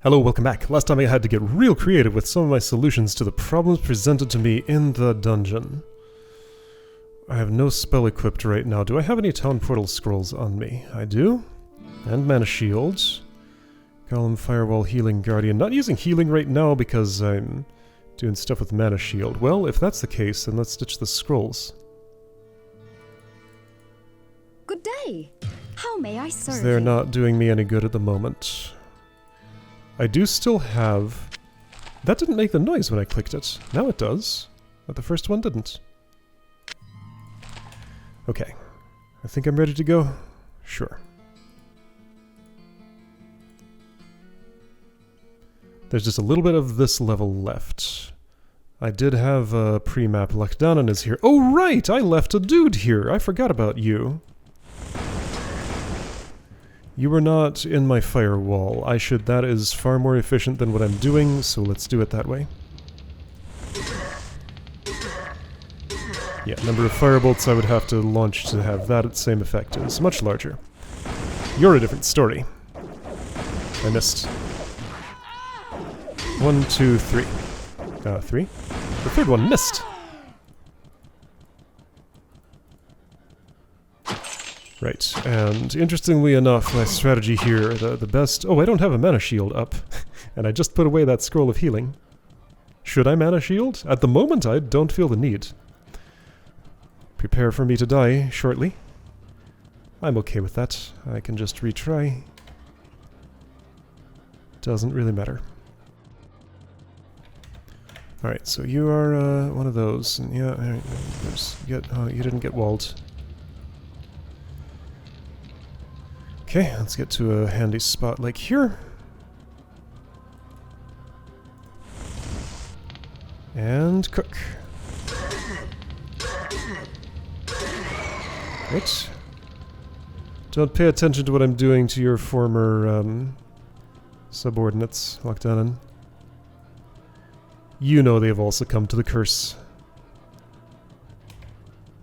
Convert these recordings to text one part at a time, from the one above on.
Hello, welcome back. Last time I had to get real creative with some of my solutions to the problems presented to me in the dungeon. I have no spell equipped right now. Do I have any town portal scrolls on me? I do. And mana shields. Golem, firewall, healing, guardian. Not using healing right now because I'm doing stuff with mana shield. Well, if that's the case, then let's ditch the scrolls. Good day. How may I serve you? They're not doing me any good at the moment. I do still have... That didn't make the noise when I clicked it. Now it does. But the first one didn't. Okay. I think I'm ready to go. Sure. There's just a little bit of this level left. I did have a pre-map. Luckdanon is here. Oh right! I left a dude here! I forgot about you. You were not in my firewall. That is far more efficient than what I'm doing, so let's do it that way. Yeah, number of firebolts I would have to launch to have that same effect is much larger. You're a different story. I missed. 1, 2, 3. 3? The third one missed! Right, and interestingly enough, my strategy here, the best... Oh, I don't have a mana shield up, and I just put away that scroll of healing. Should I mana shield? At the moment, I don't feel the need. Prepare for me to die shortly. I'm okay with that. I can just retry. Doesn't really matter. Alright, so you are one of those. And yeah, you didn't get walled. Okay, let's get to a handy spot like here. And cook. Right. Don't pay attention to what I'm doing to your former subordinates, Luckdanon. You know they've all succumbed to the curse.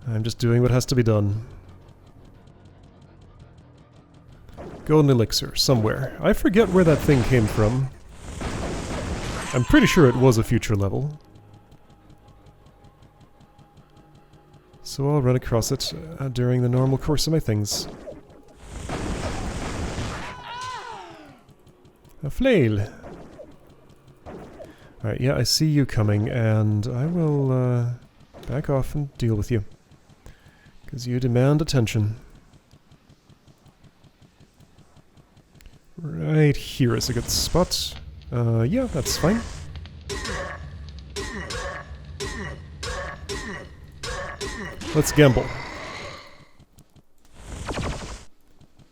I'm just doing what has to be done. Golden elixir, somewhere. I forget where that thing came from. I'm pretty sure it was a future level. So I'll run across it during the normal course of my things. A flail! Alright, yeah, I see you coming, and I will back off and deal with you. Because you demand attention. Right here is a good spot. Yeah, that's fine. Let's gamble.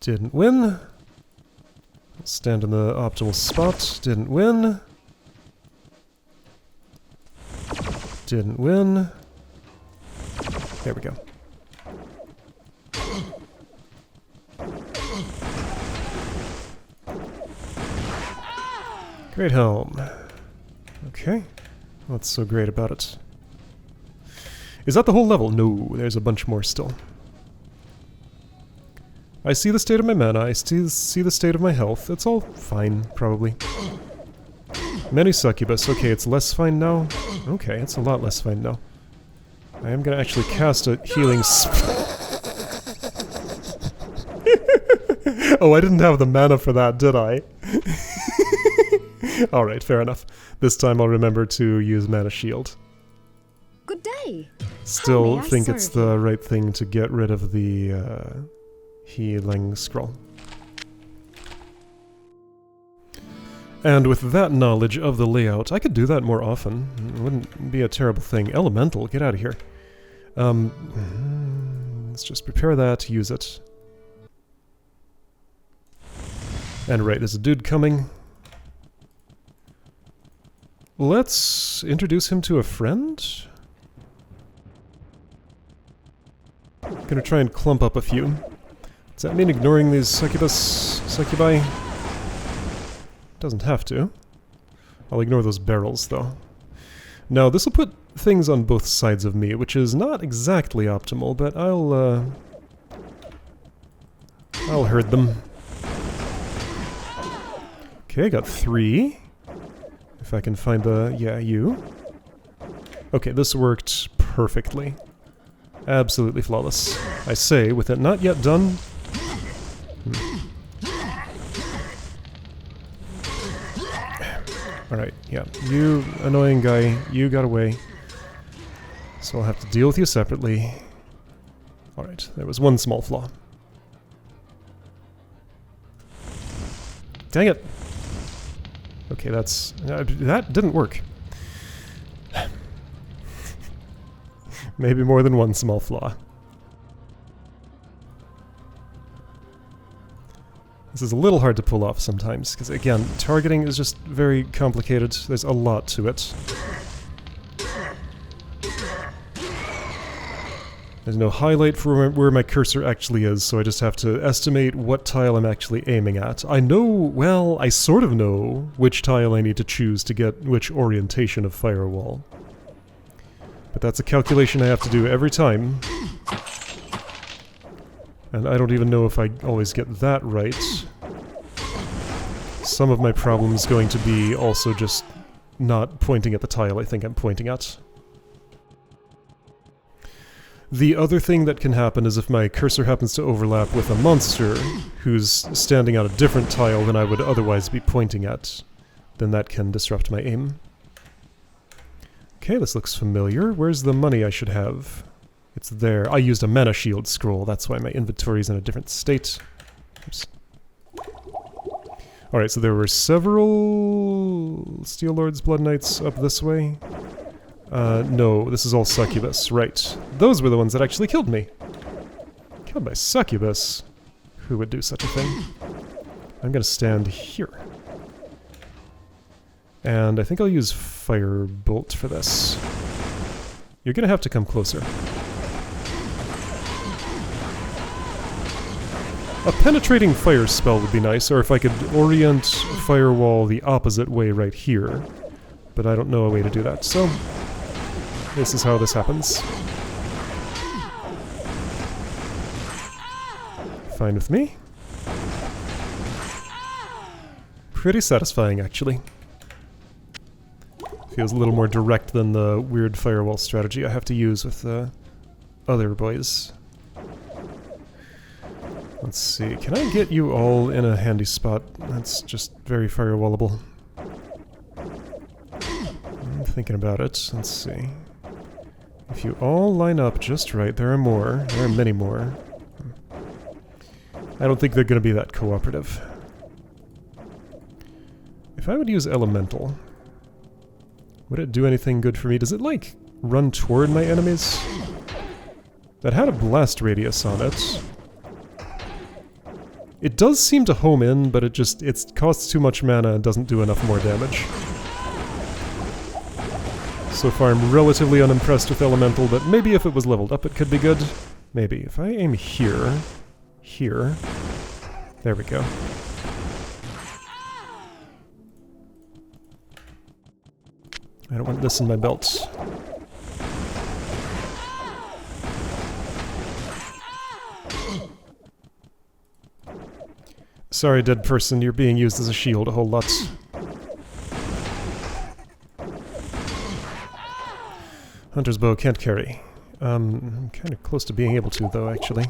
Didn't win. Stand in the optimal spot. Didn't win. Didn't win. There we go. Great helm. Okay. What's so great about it? Is that the whole level? No, there's a bunch more still. I see the state of my mana, I see the state of my health. It's all fine, probably. Many succubus. Okay, it's less fine now. Okay, it's a lot less fine now. I am gonna actually cast a healing Oh, I didn't have the mana for that, did I? Alright, fair enough. This time I'll remember to use mana shield. Good day. Still think it's the right thing to get rid of the healing scroll. And with that knowledge of the layout, I could do that more often. It wouldn't be a terrible thing. Elemental, get out of here. Let's just prepare that, use it. And right, there's a dude coming. Let's introduce him to a friend. Gonna try and clump up a few. Does that mean ignoring these succubi? Doesn't have to. I'll ignore those barrels, though. Now, this will put things on both sides of me, which is not exactly optimal, but I'll herd them. Okay, got 3. If I can find the... yeah, you. Okay, this worked perfectly. Absolutely flawless. I say, with it not yet done... Alright, yeah. You annoying guy, you got away. So I'll have to deal with you separately. Alright, there was one small flaw. Dang it! Okay, that's... that didn't work. Maybe more than one small flaw. This is a little hard to pull off sometimes, because again, targeting is just very complicated. There's a lot to it. There's no highlight for where my cursor actually is, so I just have to estimate what tile I'm actually aiming at. I know, well, I sort of know which tile I need to choose to get which orientation of firewall. But that's a calculation I have to do every time. And I don't even know if I always get that right. Some of my problem is going to be also just not pointing at the tile I think I'm pointing at. The other thing that can happen is if my cursor happens to overlap with a monster who's standing on a different tile than I would otherwise be pointing at, then that can disrupt my aim. Okay, this looks familiar. Where's the money I should have? It's there. I used a mana shield scroll, that's why my inventory's in a different state. Oops. Alright, so there were several Steel Lord's Blood Knights up this way. No, this is all Succubus, right. Those were the ones that actually killed me. Killed by Succubus? Who would do such a thing? I'm gonna stand here. And I think I'll use Firebolt for this. You're gonna have to come closer. A penetrating fire spell would be nice, or if I could orient Firewall the opposite way right here. But I don't know a way to do that, so... this is how this happens. Fine with me. Pretty satisfying, actually. Feels a little more direct than the weird firewall strategy I have to use with the other boys. Let's see, can I get you all in a handy spot? That's just very firewallable. I'm thinking about it. Let's see. If you all line up just right, there are more. There are many more. I don't think they're going to be that cooperative. If I would use Elemental, would it do anything good for me? Does it, like, run toward my enemies? That had a blast radius on it. It does seem to home in, but it costs too much mana and doesn't do enough more damage. So far I'm relatively unimpressed with Elemental, but maybe if it was leveled up it could be good. Maybe. If I aim here... here... there we go. I don't want this in my belt. Sorry, dead person, you're being used as a shield a whole lot. Hunter's bow can't carry. I'm kind of close to being able to, though, actually.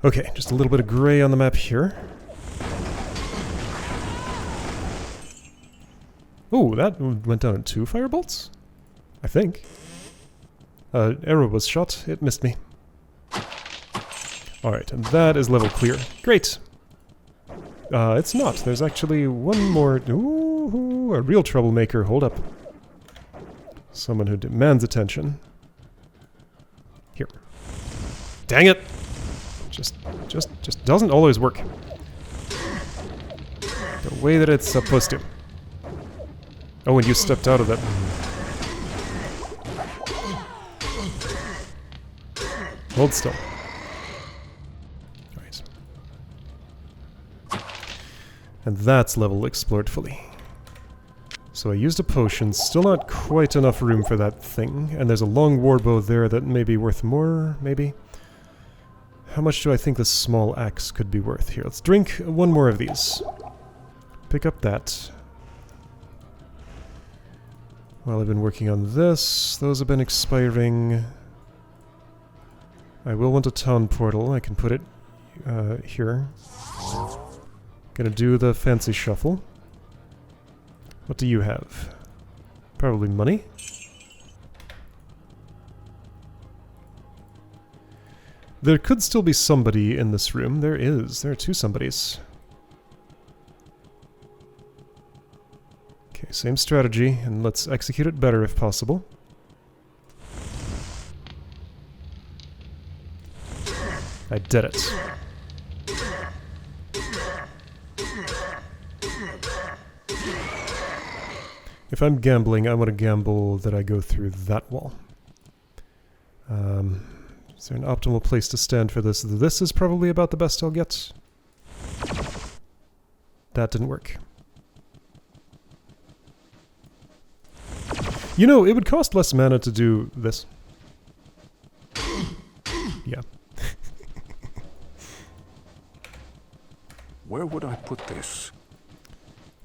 Okay, just a little bit of gray on the map here. Oh, that went down in 2 firebolts? I think. Arrow was shot, it missed me. Alright, and that is level clear. Great! It's not. There's actually one more... Ooh, a real troublemaker. Hold up. Someone who demands attention. Here. Dang it! Just doesn't always work. The way that it's supposed to. Oh, and you stepped out of that. Hold still. Right. And that's level explored fully. So I used a potion, still not quite enough room for that thing, and there's a long warbow there that may be worth more, maybe? How much do I think this small axe could be worth here? Let's drink one more of these. Pick up that. While I've been working on this, those have been expiring. I will want a town portal. I can put it here. Gonna do the fancy shuffle. What do you have? Probably money? There could still be somebody in this room. There is. There are two somebodies. Okay, same strategy, and let's execute it better if possible. I did it. If I'm gambling, I want to gamble that I go through that wall. Is there an optimal place to stand for this? This is probably about the best I'll get. That didn't work. You know, it would cost less mana to do this. Yeah. Where would I put this?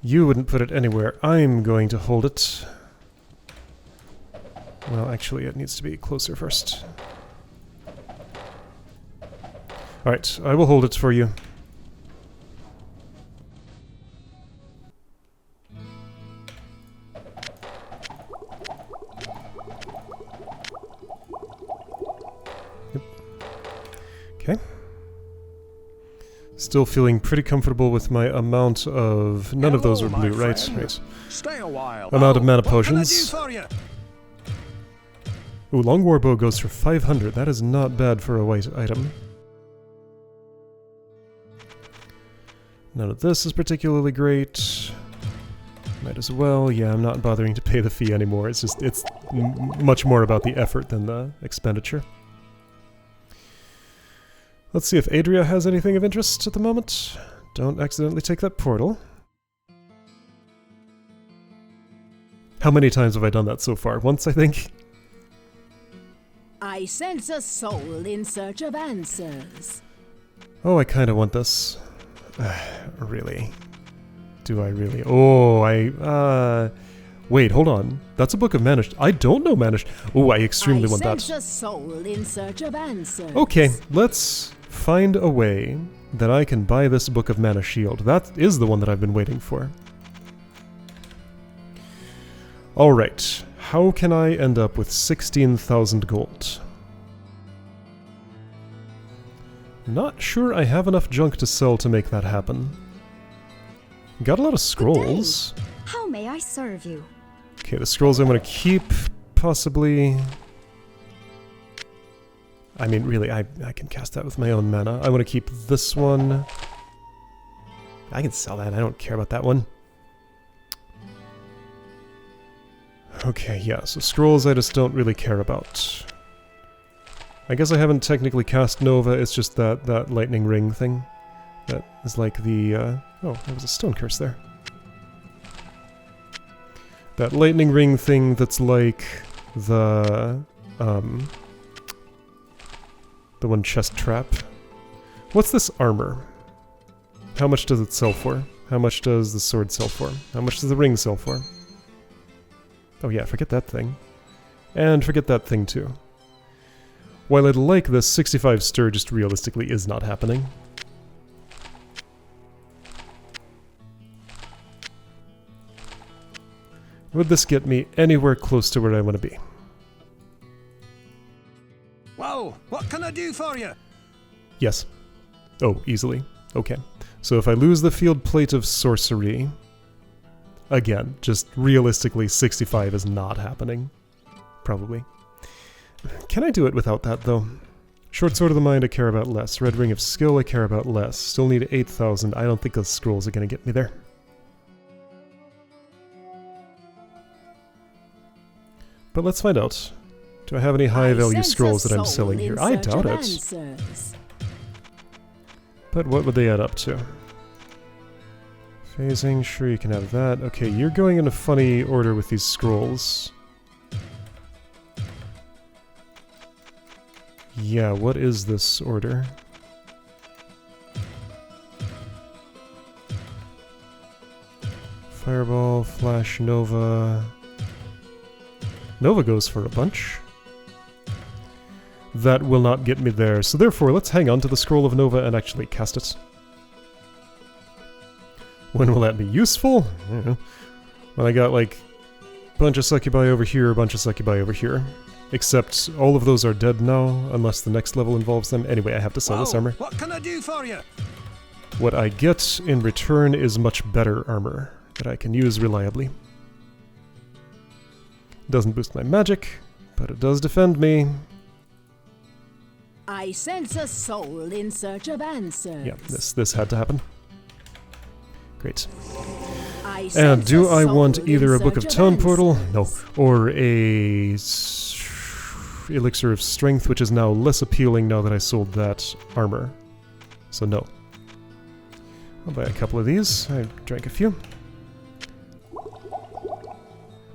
You wouldn't put it anywhere. I'm going to hold it. Well, actually, it needs to be closer first. Alright, I will hold it for you. Yep. Okay. Still feeling pretty comfortable with my amount of... None of those were blue, right? Right. Stay a while. Amount of mana What can I do potions. for you? Ooh, long warbow goes for 500. That is not bad for a white item. None of this is particularly great. Might as well. Yeah, I'm not bothering to pay the fee anymore. It's just, it's much more about the effort than the expenditure. Let's see if Adria has anything of interest at the moment. Don't accidentally take that portal. How many times have I done that so far? Once, I think? I sense a soul in search of answers. Oh, I kind of want this. Really? Do I really? Oh, wait, hold on. That's a book of Manish. I don't know Manish. Oh, I extremely want that. I sense a soul in search of answers. Okay, let's find a way that I can buy this book of Mana Shield. That is the one that I've been waiting for. Alright, how can I end up with 16,000 gold? Not sure I have enough junk to sell to make that happen. Got a lot of scrolls. Good day. How may I serve you? Okay, the scrolls I'm going to keep, possibly. I mean, really, I can cast that with my own mana. I want to keep this one. I can sell that, I don't care about that one. Okay, yeah, so scrolls I just don't really care about. I guess I haven't technically cast Nova, it's just that lightning ring thing. That is like the, oh, there was a stone curse there. That lightning ring thing that's like the one chest trap. What's this armor? How much does it sell for? How much does the sword sell for? How much does the ring sell for? Oh yeah, forget that thing. And forget that thing too. While I'd like this, 65 stir just realistically is not happening. Would this get me anywhere close to where I want to be? Well, what can I do for you? Yes. Oh, easily. Okay. So if I lose the field plate of sorcery... Again, just realistically, 65 is not happening. Probably. Can I do it without that, though? Short Sword of the Mind I care about less. Red Ring of Skill I care about less. Still need 8,000. I don't think those scrolls are going to get me there. But let's find out. Do I have any high-value scrolls that I'm selling here? I doubt it. Answers. But what would they add up to? Phasing, sure you can have that. Okay, you're going in a funny order with these scrolls. Yeah, what is this order? Fireball, Flash, Nova. Nova goes for a bunch. That will not get me there, so therefore let's hang on to the Scroll of Nova and actually cast it. When will that be useful? I don't know. When I got like a bunch of succubi over here, a bunch of succubi over here. Except all of those are dead now, unless the next level involves them. Anyway, I have to sell this armor. What can I do for you? What I get in return is much better armor that I can use reliably. Doesn't boost my magic, but it does defend me. I sense a soul in search of answers. Yeah, this had to happen. Great. I And sense do a I soul want in either a Book of search Town Portal? answers. No. Or a Elixir of Strength, which is now less appealing now that I sold that armor. So no. I'll buy a couple of these. I drank a few.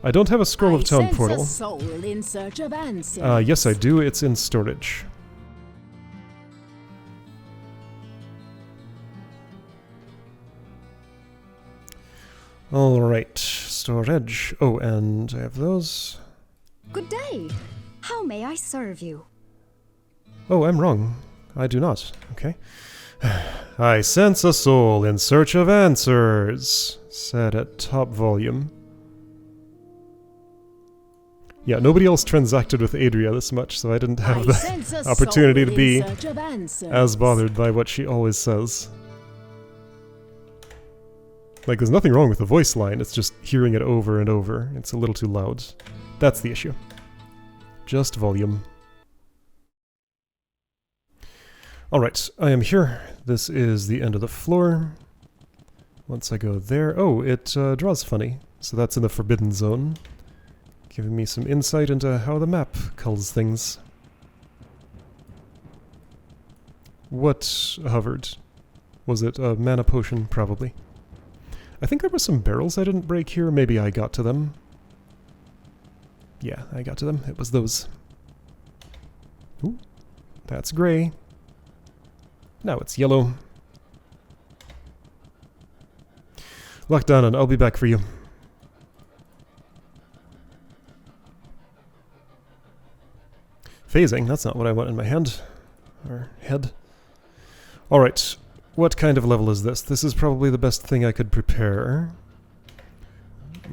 I don't have a Scroll of Town Portal. A soul in search of answers. Yes, I do. It's in storage. Alright, storage. Oh, and I have those. Good day. How may I serve you? Oh, I'm wrong. I do not. Okay. I sense a soul in search of answers, said at top volume. Yeah, nobody else transacted with Adria this much, so I didn't have the opportunity to be as bothered by what she always says. Like, there's nothing wrong with the voice line, it's just hearing it over and over. It's a little too loud. That's the issue. Just volume. Alright, I am here. This is the end of the floor. Once I go there... Oh, it draws funny. So that's in the Forbidden Zone. Giving me some insight into how the map culls things. What hovered? Was it a mana potion? Probably. I think there were some barrels I didn't break here. Maybe I got to them. Yeah, I got to them. It was those. Ooh, that's gray. Now it's yellow. Lock down and I'll be back for you. Phasing, that's not what I want in my hand. Or head. Alright, what kind of level is this? This is probably the best thing I could prepare.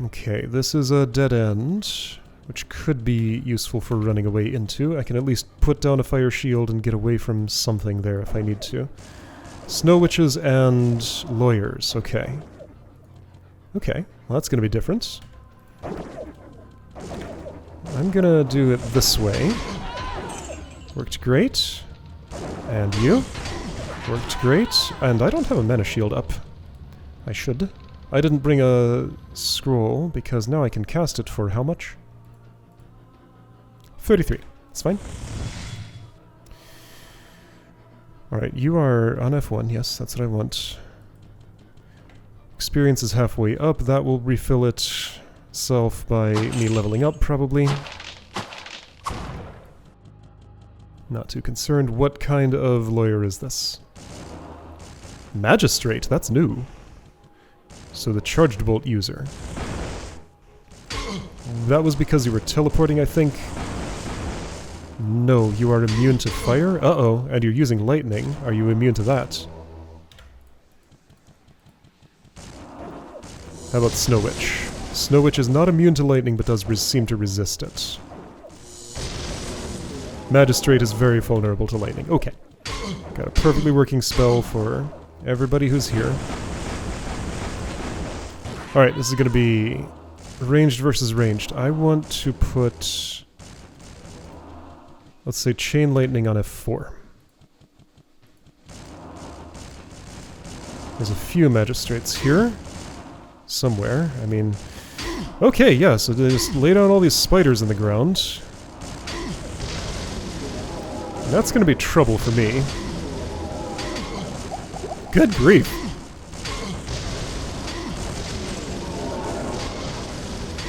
Okay, this is a dead end, which could be useful for running away into. I can at least put down a fire shield and get away from something there if I need to. Snow witches and lawyers, okay. Okay, well that's gonna be different. I'm gonna do it this way. Worked great. And you? Worked great. And I don't have a mana shield up. I should. I didn't bring a scroll because now I can cast it for how much? 33. It's fine. Alright, you are on F1. Yes, that's what I want. Experience is halfway up. That will refill itself by me leveling up, probably. Not too concerned. What kind of lawyer is this? Magistrate, that's new. So the charged bolt user. That was because you were teleporting, I think. No, you are immune to fire? Uh-oh, and you're using lightning. Are you immune to that? How about Snow Witch? Snow Witch is not immune to lightning, but does seem to resist it. Magistrate is very vulnerable to lightning. Okay. Got a perfectly working spell for everybody who's here. Alright, this is going to be ranged versus ranged. I want to put... let's say Chain Lightning on F4. There's a few magistrates here. Somewhere. I mean... okay, yeah, so they just lay down all these spiders in the ground. That's gonna be trouble for me. Good grief.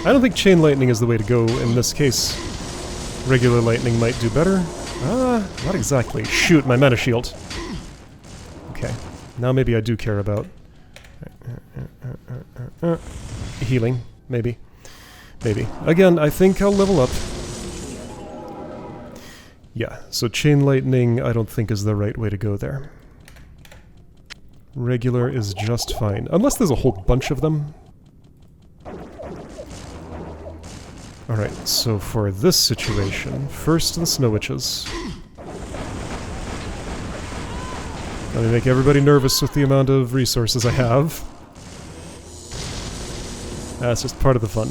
I don't think Chain Lightning is the way to go in this case. Regular lightning might do better. Not exactly. Shoot, my mana shield. Okay. Now maybe I do care about... Healing, maybe. Maybe. Again, I think I'll level up. Yeah, so Chain Lightning I don't think is the right way to go there. Regular is just fine. Unless there's a whole bunch of them. Alright, so for this situation, first the Snow Witches. Let me make everybody nervous with the amount of resources I have. That's just part of the fun.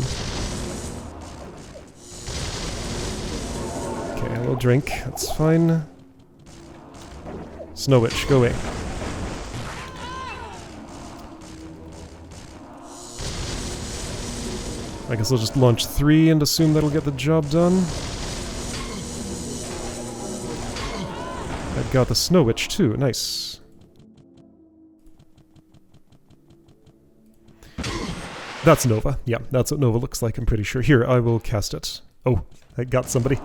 Okay, a little drink. That's fine. Snow Witch, go away. I guess I'll just launch 3 and assume that'll get the job done. I've got the Snow Witch too, nice. That's Nova. Yeah, that's what Nova looks like, I'm pretty sure. Here, I will cast it. Oh, I got somebody.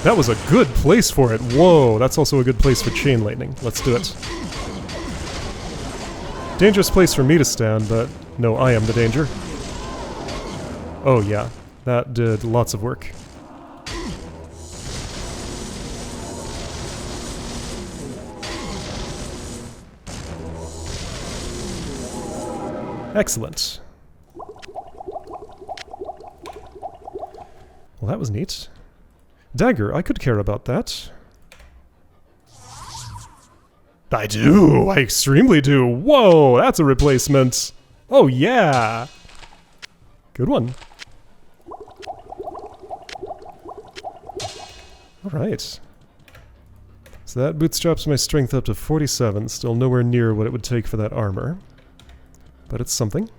That was a good place for it. Whoa, that's also a good place for Chain Lightning. Let's do it. Dangerous place for me to stand, but no, I am the danger. Oh yeah, that did lots of work. Excellent. Well, that was neat. Dagger, I could care about that. I do! I extremely do! Whoa, that's a replacement! Oh yeah! Good one. Alright. So that bootstraps my strength up to 47, still nowhere near what it would take for that armor. But it's something.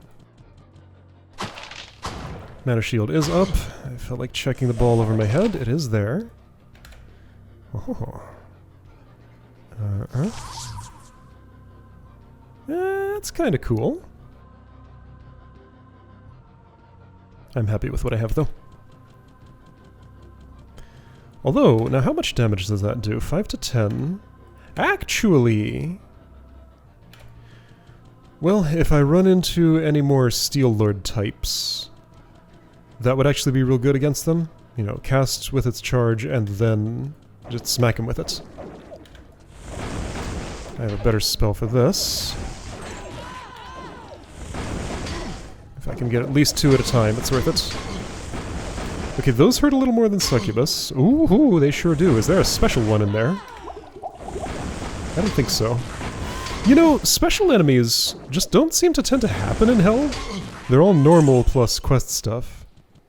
Mana shield is up. I felt like checking the ball over my head. It is there. Oh. That's kind of cool. I'm happy with what I have, though. Although, now how much damage does that do? 5 to 10? Actually... Well, if I run into any more Steel Lord types, that would actually be real good against them. You know, cast with its charge and then just smack him with it. I have a better spell for this. If I can get at least 2 at a time, it's worth it. Okay, those hurt a little more than Succubus. Ooh, they sure do. Is there a special one in there? I don't think so. You know, special enemies just don't seem to tend to happen in Hell. They're all normal plus quest stuff.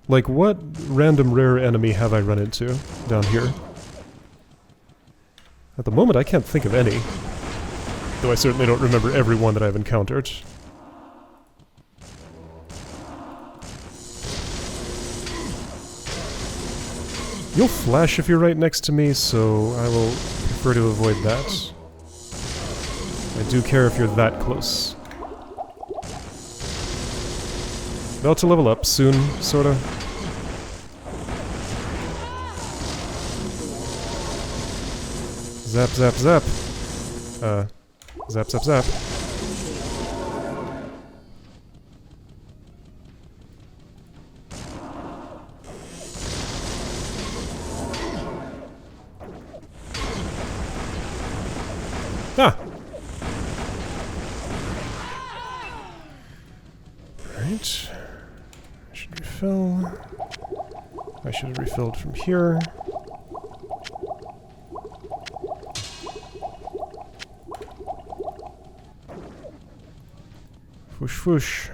Like, what random rare enemy have I run into down here? At the moment, I can't think of any. Though I certainly don't remember every one that I've encountered. You'll flash if you're right next to me, so I will prefer to avoid that. I do care if you're that close. About to level up soon, sorta. Zap, zap, zap. Zap, zap, zap. Ah! Right. I should refill. I should have refilled from here. Whoosh whoosh.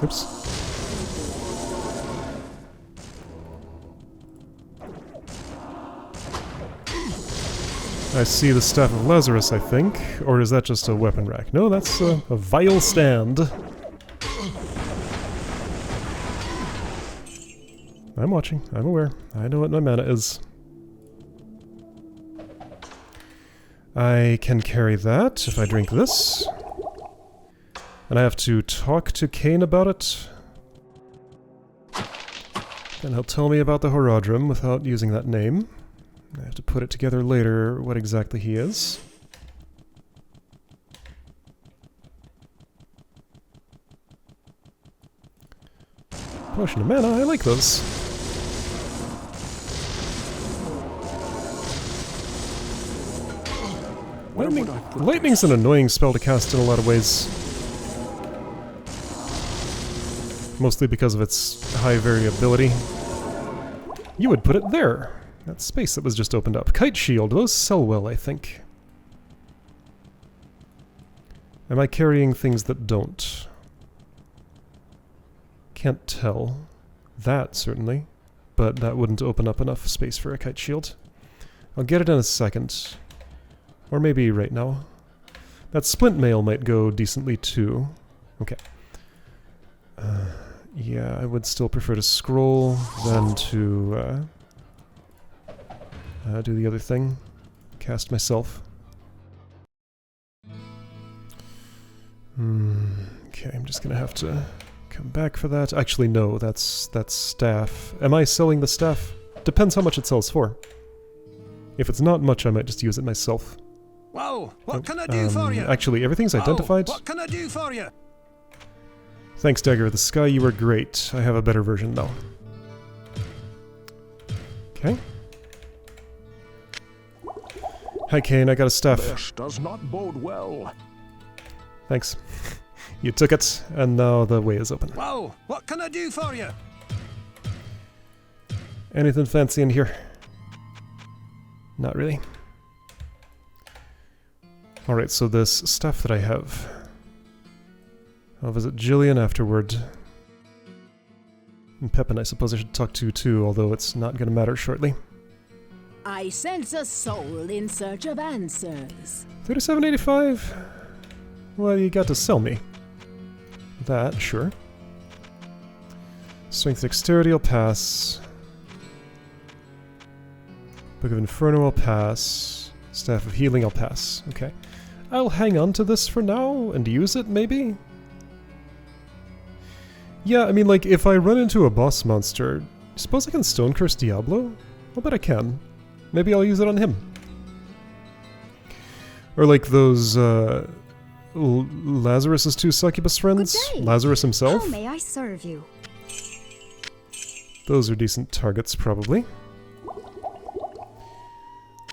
Oops. I see the Staff of Lazarus, I think. Or is that just a weapon rack? No, that's a vial stand. I'm watching. I'm aware. I know what my mana is. I can carry that if I drink this. And I have to talk to Cain about it. Then he'll tell me about the Horadrim without using that name. I have to put it together later what exactly he is. Potion of mana, I like those. Lightning's an annoying spell to cast in a lot of ways. Mostly because of its high variability. You would put it there. That space that was just opened up. Kite Shield, those sell well, I think. Am I carrying things that don't? Can't tell. That, certainly. But that wouldn't open up enough space for a Kite Shield. I'll get it in a second. Or maybe right now. That Splint Mail might go decently too. Okay. Yeah, I would still prefer to scroll than to do the other thing. Cast myself. Okay, I'm just gonna have to come back for that. Actually, no, that's staff. Am I selling the staff? Depends how much it sells for. If it's not much, I might just use it myself. Whoa, what can I do for you? Actually, everything's identified. What can I do for you? Thanks, Dagger of the Sky, you were great. I have a better version now. Okay. Hi, Cain, I got a staff. This does not bode well. Thanks. You took it, and now the way is open. Whoa, what can I do for you? Anything fancy in here? Not really. Alright, so this stuff that I have. I'll visit Jillian afterward. And Pepin, I suppose I should talk to too, although it's not going to matter shortly. I sense a soul in search of answers. 37.85? Well, you got to sell me. That, sure. Strength Dexterity will pass. Book of Inferno will pass. Staff of Healing I'll pass. Okay. I'll hang on to this for now and use it, maybe? Yeah, I mean, like, if I run into a boss monster, suppose I can Stone Curse Diablo? I'll bet I can. Maybe I'll use it on him. Or like those, Lazarus's two succubus friends? Good day. Lazarus himself? How may I serve you? Those are decent targets, probably.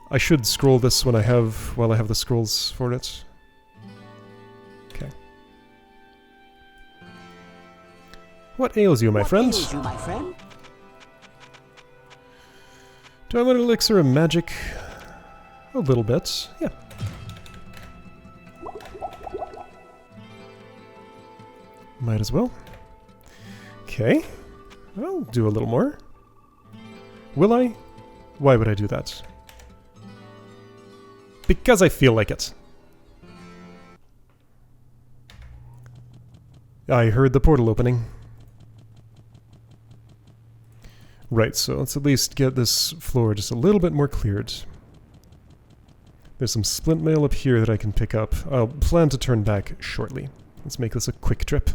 I should scroll this while I have the scrolls for it. Okay. What ails you, my friend? What ails you, my friend? Do I want an elixir of magic? A little bit, yeah. Might as well. Okay. I'll do a little more. Will I? Why would I do that? Because I feel like it. I heard the portal opening. Right, so let's at least get this floor just a little bit more cleared. There's some splint mail up here that I can pick up. I'll plan to turn back shortly. Let's make this a quick trip.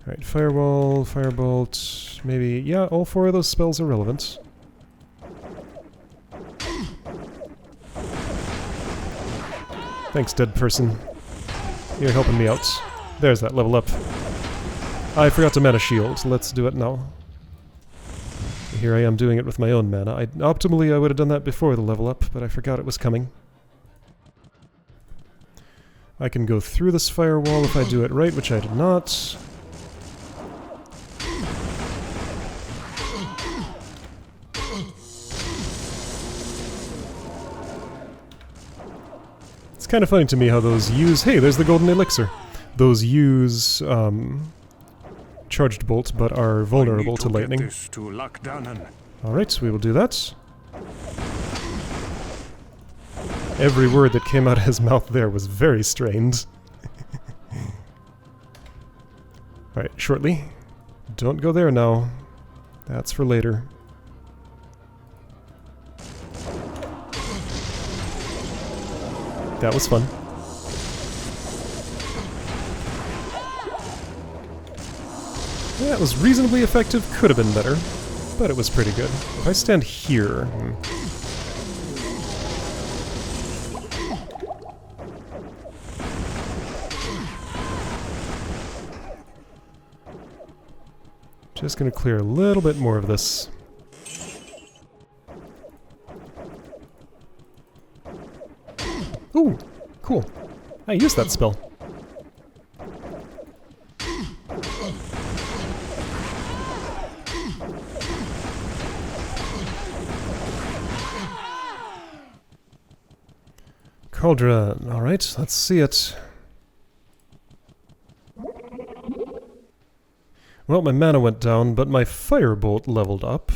Alright, Firewall, Firebolt, maybe... Yeah, all four of those spells are relevant. Thanks, dead person. You're helping me out. There's that level up. I forgot to mana shield. Let's do it now. Here I am doing it with my own mana. Optimally, I would have done that before the level up, but I forgot it was coming. I can go through this firewall if I do it right, which I did not. It's kind of funny to me how those use... Hey, there's the golden elixir! Those use charged bolt, but are vulnerable to lightning. Alright, we will do that. Every word that came out of his mouth there was very strained. Alright, shortly. Don't go there now. That's for later. That was fun. Yeah, it was reasonably effective. Could have been better, but it was pretty good. If I stand here... Just gonna clear a little bit more of this. Ooh, cool. I used that spell. Cauldron. Alright, let's see it. Well, my mana went down, but my firebolt leveled up.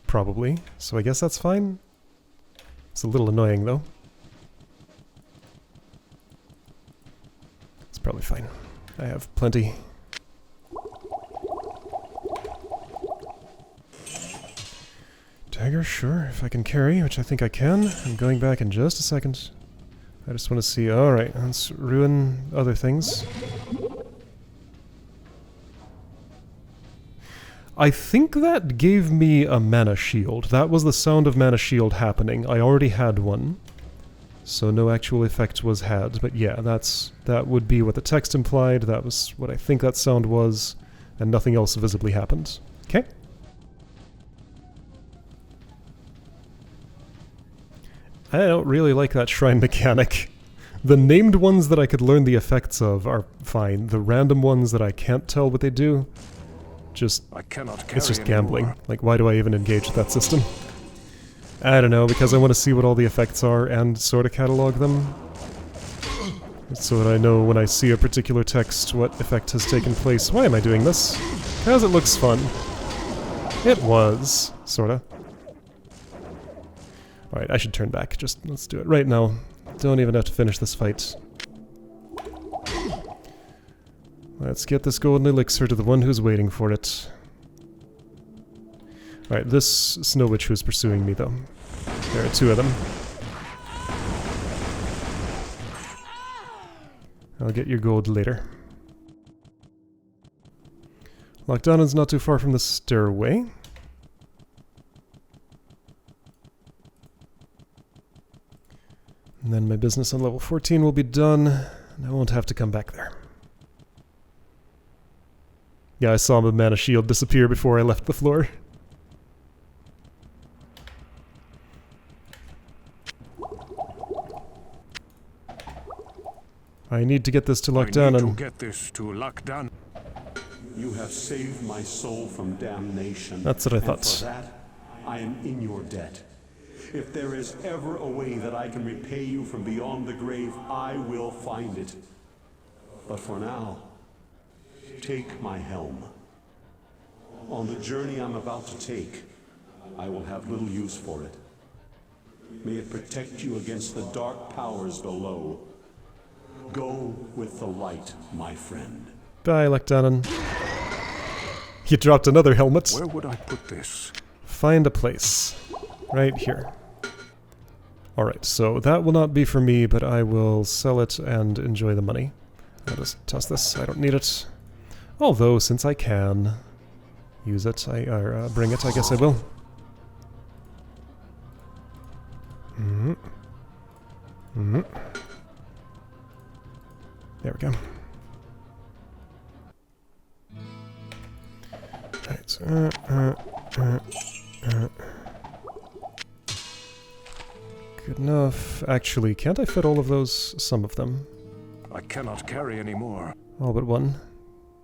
Probably. So I guess that's fine. It's a little annoying, though. It's probably fine. I have plenty. Dagger, sure, if I can carry, which I think I can. I'm going back in just a second. I just want to see... Alright, let's ruin other things. I think that gave me a mana shield. That was the sound of mana shield happening. I already had one, so no actual effect was had. But yeah, that would be what the text implied. That was what I think that sound was, and nothing else visibly happened. Okay. I don't really like that shrine mechanic. The named ones that I could learn the effects of are fine. The random ones that I can't tell what they do, it's just gambling. Anymore. Like, why do I even engage with that system? I don't know, because I want to see what all the effects are and sort of catalog them. So that I know when I see a particular text what effect has taken place. Why am I doing this? Because it looks fun. It was, sorta. Alright, I should turn back. Just, let's do it right now. Don't even have to finish this fight. Let's get this golden elixir to the one who's waiting for it. Alright, this Snow Witch who's pursuing me, though. There are two of them. I'll get your gold later. Lockdown is not too far from the stairway. And then my business on level 14 will be done, and I won't have to come back there. Yeah, I saw the mana shield disappear before I left the floor. I need to get this to lockdown and... get this to lockdown. You have saved my soul from damnation. That's what I thought. And for that, I am in your debt. If there is ever a way that I can repay you from beyond the grave, I will find it. But for now, take my helm. On the journey I'm about to take, I will have little use for it. May it protect you against the dark powers below. Go with the light, my friend. Bye, Lectanon. You dropped another helmet. Where would I put this? Find a place. Right here. Alright, so that will not be for me, but I will sell it and enjoy the money. I'll just toss this. I don't need it. Although, since I can use it, or bring it, I guess I will. There we go. Alright, so, good enough. Actually, can't I fit all of those? Some of them. I cannot carry any more. All but one.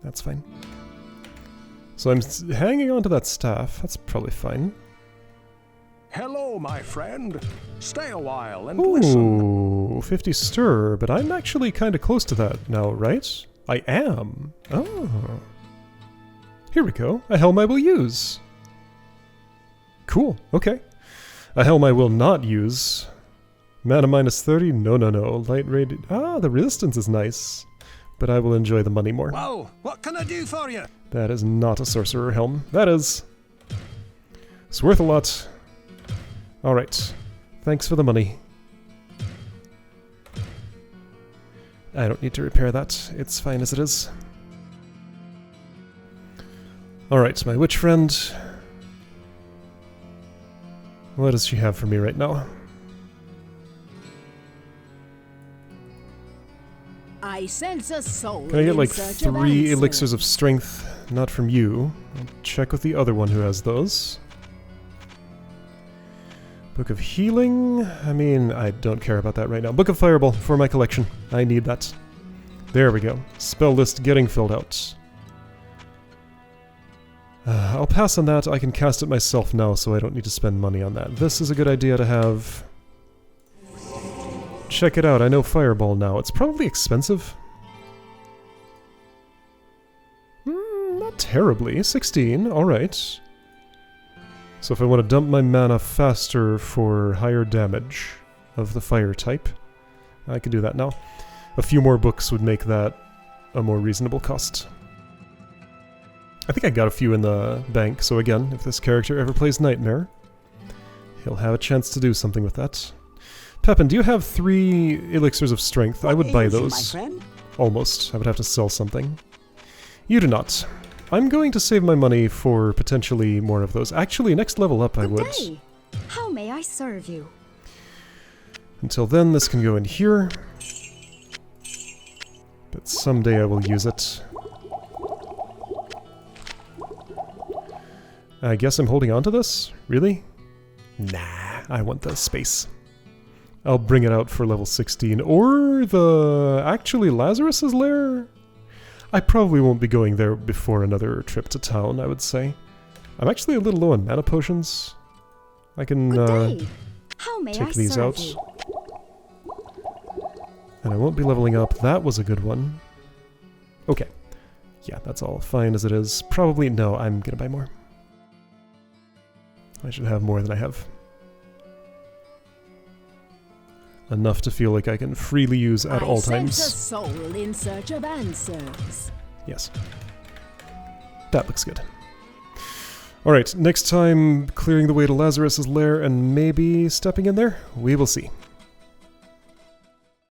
That's fine. So I'm hanging on to that staff. That's probably fine. Hello, my friend. Stay a while and listen. Ooh, 50 stir, but I'm actually kind of close to that now, right? I am. Oh. Here we go. A helm I will use. Cool. Okay. A helm I will not use. Mana minus 30? No, no, no. Light rated. Ah, the resistance is nice. But I will enjoy the money more. Whoa, what can I do for you? That is not a sorcerer helm. That is. It's worth a lot. Alright. Thanks for the money. I don't need to repair that. It's fine as it is. Alright, my witch friend. What does she have for me right now? I sense a soul. Can I get like in search of 3 answers. elixirs of strength? Not from you. I'll check with the other one who has those. Book of Healing? I mean, I don't care about that right now. Book of Fireball for my collection. I need that. There we go. Spell list getting filled out. I'll pass on that. I can cast it myself now, so I don't need to spend money on that. This is a good idea to have. Check it out. I know Fireball now. It's probably expensive. Not terribly. 16. Alright. So if I want to dump my mana faster for higher damage of the fire type, I can do that now. A few more books would make that a more reasonable cost. I think I got a few in the bank, so again, if this character ever plays Nightmare, he'll have a chance to do something with that. Pepin, do you have 3 elixirs of strength? I would buy those. Almost. I would have to sell something. You do not. I'm going to save my money for potentially more of those. Actually, next level up I would. Good day. How may I serve you? Until then, this can go in here. But someday I will use it. I guess I'm holding on to this? Really? Nah, I want the space. I'll bring it out for level 16. Or the... actually Lazarus's lair? I probably won't be going there before another trip to town, I would say. I'm actually a little low on mana potions. I can Good day. How may I take these serve out. you? And I won't be leveling up. That was a good one. Okay. Yeah, that's all fine as it is. Probably... no, I'm gonna buy more. I should have more than I have. Enough to feel like I can freely use at all times. I sense a soul in search of answers. Yes. That looks good. Alright, next time clearing the way to Lazarus's lair and maybe stepping in there? We will see.